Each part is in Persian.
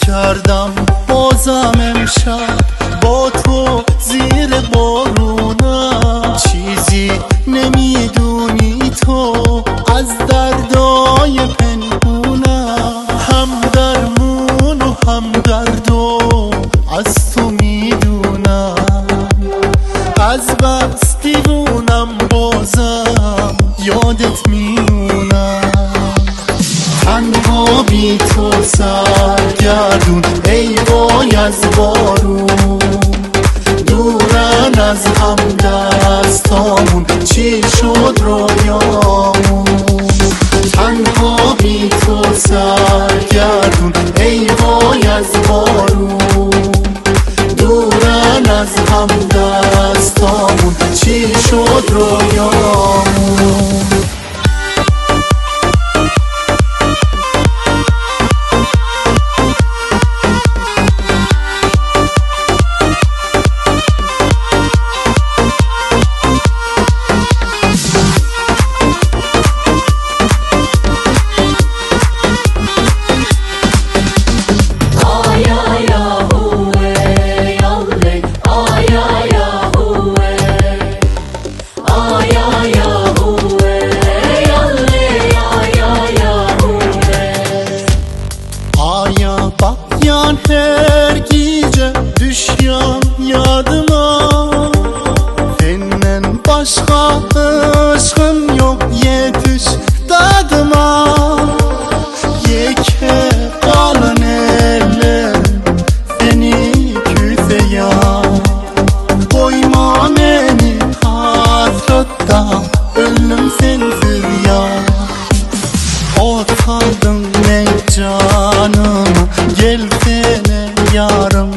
کردم بازم امشب با تو زیر بارونم، چیزی نمیدونی تو از دردای پنهونم، هم درمون و هم دردو از تو میدونم، از بس دیوونم بازم یادت میمونم، تنها بی تو سرگردون ای وای از بارون، دورن از هم دستامون چی شد رویامون، تنها بی تو سرگردون ای وای از بارون، دورن از هم دستامون چی شد رویامون. Her gece düşüyor yadıma, senin başka aşkın yok yetiş dadıma, yeke kalın eller seni küseye, koyma beni hasretten ölüm sensiz ya, otardın ne canıma gelsene yarım,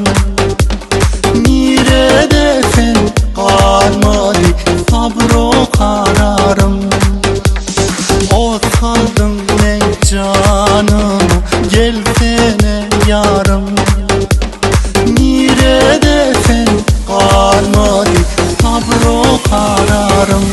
neredesin kalmadı sabro kararım, otardın ne canıma gelsene yarım, neredesin kalmadı sabro kararım.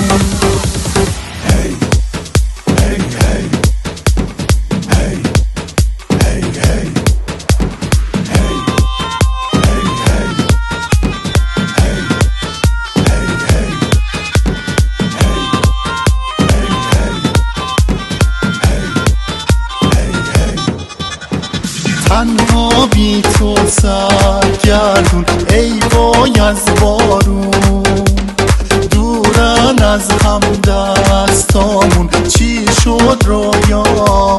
تنها بی تو سرگردون ای وای از بارون، دورن از هم دستامون چی شد رویامون.